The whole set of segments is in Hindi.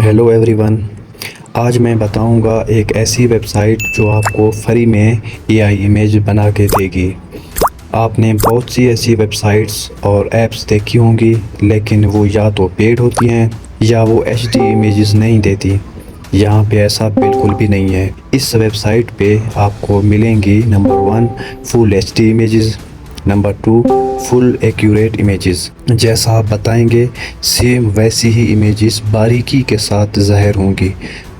Hello everyone. आज मैं बताऊंगा एक ऐसी वेबसाइट जो आपको फ्री में एआई इमेज बना के देगी। आपने बहुत सी ऐसी वेबसाइट्स और ऐप्स देखी होंगी, लेकिन वो या तो पेड होती हैं या वो एचडी इमेजेस नहीं देती। यहाँ पे ऐसा बिल्कुल भी नहीं है। इस वेबसाइट पे आपको मिलेंगी number 1 full HD images, number 2 full accurate images. जैसा आप बताएंगे सेम वैसी ही इमेजेस बारीकी के साथ ज़ाहिर होंगी।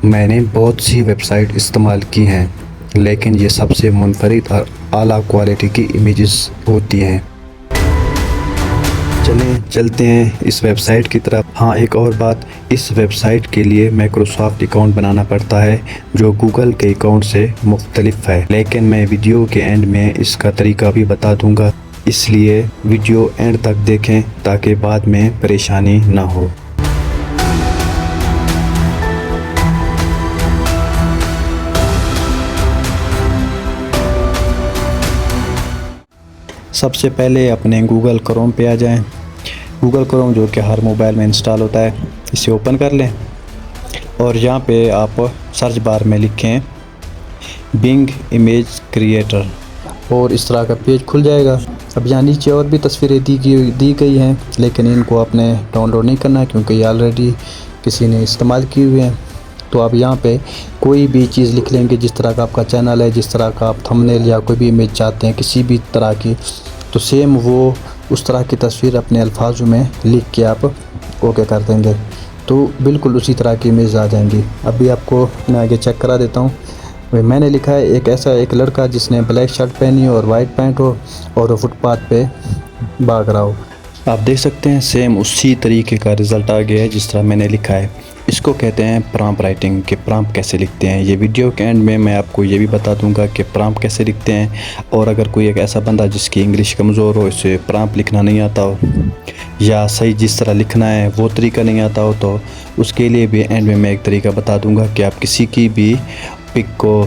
मैंने बहुत सी वेबसाइट इस्तेमाल की हैं, लेकिन ये सबसे मुनफरिद और आला क्वालिटी की इमेजेस होती हैं। चलते हैं इस वेबसाइट की तरफ। हाँ, एक और बात, इस वेबसाइट के लिए माइक्रोसॉफ्ट अकाउंट बनाना पड़ता है जो गूगल के अकाउंट से मुख्तलिफ है, लेकिन मैं वीडियो के एंड में इसका तरीका भी बता दूंगा, इसलिए वीडियो एंड तक देखें ताकि बाद में परेशानी ना हो। सबसे पहले अपने गूगल क्रोम पे आ जाएं। गूगल क्रोम जो कि हर मोबाइल में इंस्टॉल होता है, इसे ओपन कर लें और यहाँ पे आप सर्च बार में लिखें बिंग इमेज क्रिएटर और इस तरह का पेज खुल जाएगा। अब यहाँ नीचे और भी तस्वीरें दी गई हैं, लेकिन इनको आपने डाउनलोड नहीं करना है क्योंकि ये ऑलरेडी किसी ने इस्तेमाल की हुए हैं। तो आप यहाँ पे कोई भी चीज़ लिख लेंगे, जिस तरह का आपका चैनल है, जिस तरह का आप थंबनेल या कोई भी इमेज चाहते हैं किसी भी तरह की, तो सेम वो उस तरह की तस्वीर अपने अल्फाजों में लिख के आप ओके कर देंगे तो बिल्कुल उसी तरह की इमेज आ जाएंगी। अभी आपको मैं आगे चेक करा देता हूँ। मैंने लिखा है एक लड़का जिसने ब्लैक शर्ट पहनी हो और वाइट पैंट हो और वो फुटपाथ पे भाग रहा हो। आप देख सकते हैं सेम उसी तरीके का रिज़ल्ट आ गया है जिस तरह मैंने लिखा है। इसको कहते हैं प्रॉम्प्ट राइटिंग कि प्रॉम्प्ट कैसे लिखते हैं। ये वीडियो के एंड में मैं आपको ये भी बता दूंगा कि प्रॉम्प्ट कैसे लिखते हैं। और अगर कोई एक ऐसा बंदा जिसकी इंग्लिश कमज़ोर हो, इसे प्रॉम्प्ट लिखना नहीं आता हो या सही जिस तरह लिखना है वो तरीका नहीं आता हो, तो उसके लिए भी एंड में मैं एक तरीका बता दूंगा कि आप किसी की भी पिक को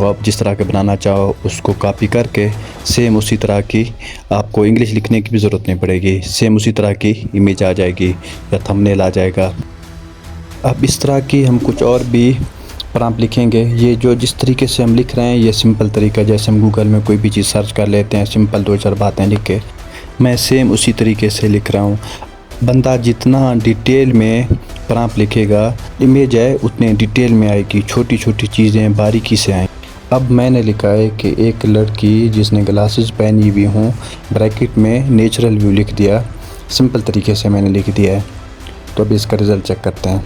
आप जिस तरह के बनाना चाहो उसको कॉपी करके सेम उसी तरह की, आपको इंग्लिश लिखने की भी ज़रूरत नहीं पड़ेगी, सेम उसी तरह की इमेज आ जाएगी या थंबनेल आ जाएगा। अब इस तरह की हम कुछ और भी प्रॉम्प्ट लिखेंगे। ये जो जिस तरीके से हम लिख रहे हैं ये सिंपल तरीका, जैसे हम गूगल में कोई भी चीज़ सर्च कर लेते हैं सिंपल 2-4 बातें लिख के, मैं सेम उसी तरीके से लिख रहा हूँ। बंदा जितना डिटेल में प्रॉम्प्ट लिखेगा, इमेज है उतने डिटेल में आएगी, छोटी छोटी चीज़ें बारीकी से आएँ। अब मैंने लिखा है कि एक लड़की जिसने ग्लासेस पहनी हुई हों, ब्रैकेट में नेचुरल व्यू लिख दिया, सिंपल तरीके से मैंने लिख दिया है। तो अभी इसका रिज़ल्ट चेक करते हैं।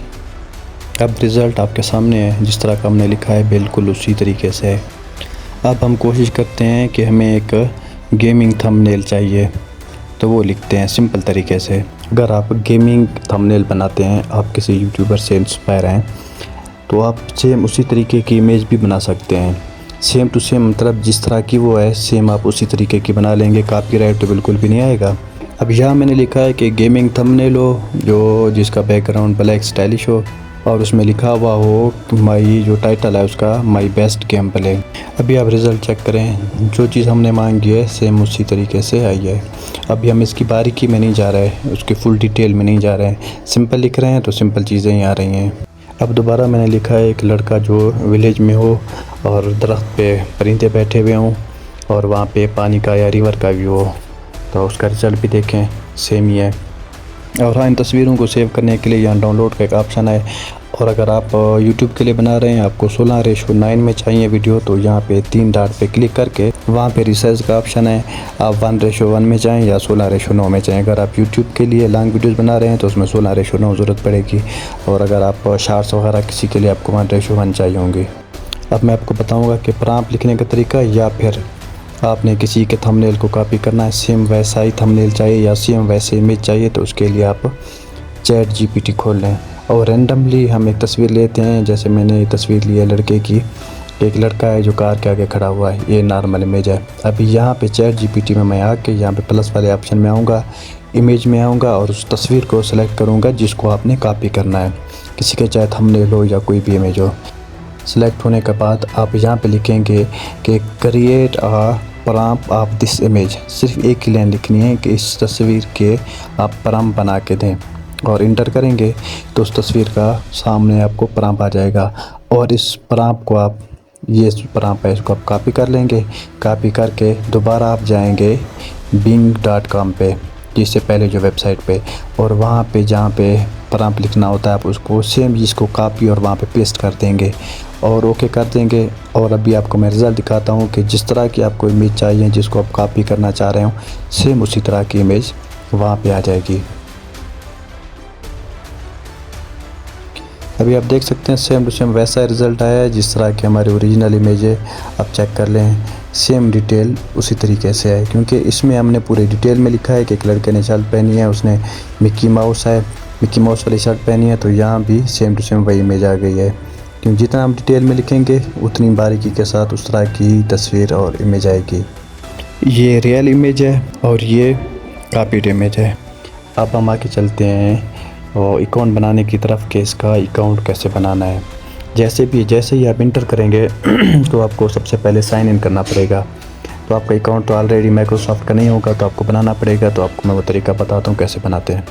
अब रिज़ल्ट आपके सामने है, जिस तरह का हमने लिखा है बिल्कुल उसी तरीके से है। अब हम कोशिश करते हैं कि हमें एक गेमिंग थंबनेल चाहिए, तो वो लिखते हैं सिंपल तरीके से। अगर आप गेमिंग थंबनेल बनाते हैं, आप किसी यूट्यूबर से इंस्पायर हैं, तो आप सेम उसी तरीके की इमेज भी बना सकते हैं। सेम टू सेम, मतलब जिस तरह की वो है सेम आप उसी तरीके की बना लेंगे, कॉपीराइट तो बिल्कुल भी नहीं आएगा। अब यहाँ मैंने लिखा है कि गेमिंग थंबनेल हो जो जिसका बैकग्राउंड ब्लैक स्टाइलिश हो और उसमें लिखा हुआ हो माई, जो टाइटल है उसका माई बेस्ट गेम प्ले। अभी आप रिज़ल्ट चेक करें, जो चीज़ हमने मांगी है सेम उसी तरीके से आई है। अभी हम इसकी बारीकी में नहीं जा रहे, उसकी फुल डिटेल में नहीं जा रहे हैं, सिंपल लिख रहे हैं तो सिंपल चीज़ें ही आ रही हैं। अब दोबारा मैंने लिखा है एक लड़का जो विलेज में हो और दरख्त पे परिंदे बैठे हुए हों और वहाँ पे पानी का या रिवर का व्यू हो, तो उसका रिज़ल्ट भी देखें सेम ही है। और हाँ, इन तस्वीरों को सेव करने के लिए यहाँ डाउनलोड का एक ऑप्शन है। और अगर आप YouTube के लिए बना रहे हैं, आपको 16:9 में चाहिए वीडियो, तो यहाँ पे 3 डॉट पे क्लिक करके वहाँ पे रिसाइज का ऑप्शन है, आप 1:1 में चाहें या 16:9 में चाहें। अगर आप YouTube के लिए लॉन्ग वीडियोस बना रहे हैं तो उसमें 16:9 ज़रूरत पड़ेगी, और अगर आप शॉर्ट्स वगैरह किसी के लिए आपको 1:1 चाहिए होंगी। अब मैं आपको बताऊँगा कि प्रॉम्प्ट लिखने का तरीका, या फिर आपने किसी के थंबनेल को कॉपी करना है, सेम वैसा ही थंबनेल चाहिए या सेम वैसे इमेज चाहिए, तो उसके लिए आप चैट GPT खोल लें और रैंडमली हम एक तस्वीर लेते हैं। जैसे मैंने ये तस्वीर ली है लड़के की, एक लड़का है जो कार के आगे खड़ा हुआ है, ये नॉर्मल इमेज है। अभी यहाँ पे चैट GPT में मैं आके यहाँ पे प्लस वाले ऑप्शन में आऊँगा, इमेज में आऊँगा और उस तस्वीर को सिलेक्ट करूँगा जिसको आपने कॉपी करना है, किसी के चाहे थंबनेल हो या कोई भी इमेज हो। सिलेक्ट होने के बाद आप यहाँ पे लिखेंगे कि create a prompt of this image. सिर्फ एक ही लाइन लिखनी है कि इस तस्वीर के आप प्रॉम्प्ट बना के दें। और इंटर करेंगे तो उस तस्वीर का सामने आपको प्रॉम्प्ट आ जाएगा और इस प्रॉम्प्ट को आप ये प्रॉम्प्ट है इसको आप कॉपी कर लेंगे। कॉपी करके दोबारा आप जाएंगे bing.com पे, जिससे पहले जो वेबसाइट पे, और वहाँ पे जहाँ पे प्रॉम्प्ट लिखना होता है आप उसको सेम इसको कॉपी और वहाँ पे पेस्ट कर देंगे और ओके कर देंगे। और अभी आपको मैं रिज़ल्ट दिखाता हूँ कि जिस तरह की आपको इमेज चाहिए जिसको आप कॉपी करना चाह रहे हो सेम उसी तरह की इमेज वहाँ पे आ जाएगी। अभी आप देख सकते हैं सेम टू सेम वैसा रिज़ल्ट आया है जिस तरह की हमारी ओरिजिनल इमेज है। आप चेक कर लें, सेम डिटेल उसी तरीके से है, क्योंकि इसमें हमने पूरे डिटेल में लिखा है कि एक लड़के ने शर्ट पहनी है, उसने मिक्की माउस वाली शर्ट पहनी है, तो यहाँ भी सेम टू सेम वही इमेज आ गई है। क्योंकि जितना हम डिटेल में लिखेंगे उतनी बारीकी के साथ उस तरह की तस्वीर और इमेज आएगी। ये रियल इमेज है और ये कॉपीड इमेज है। अब हम आके चलते हैं और अकाउंट बनाने की तरफ कि इसका अकाउंट कैसे बनाना है। जैसे ही आप इंटर करेंगे तो आपको सबसे पहले साइन इन करना पड़ेगा। तो आपका अकाउंट तो ऑलरेडी माइक्रोसॉफ्ट का नहीं होगा तो आपको बनाना पड़ेगा। तो आपको मैं वो तरीका बताता हूँ कैसे बनाते हैं।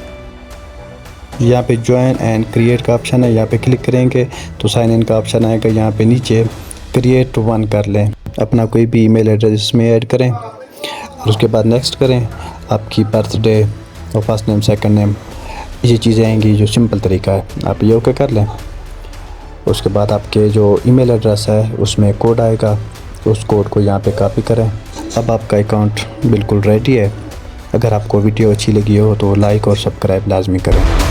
यहाँ पे ज्वाइन एंड क्रिएट का ऑप्शन है, यहाँ पे क्लिक करेंगे तो साइन इन का ऑप्शन आएगा। यहाँ पे नीचे क्रिएट वन कर लें, अपना कोई भी ईमेल एड्रेस इसमें ऐड करें और उसके बाद नेक्स्ट करें। आपकी बर्थडे और फर्स्ट नेम सेकंड नेम ये चीज़ें आएंगी जो सिंपल तरीका है, आप ये ओके कर लें। उसके बाद आपके जो ईमेल एड्रेस है उसमें कोड आएगा, उस कोड को यहाँ पे कॉपी करें। अब आपका अकाउंट बिल्कुल रेडी है। अगर आपको वीडियो अच्छी लगी हो तो लाइक और सब्सक्राइब लाजमी करें।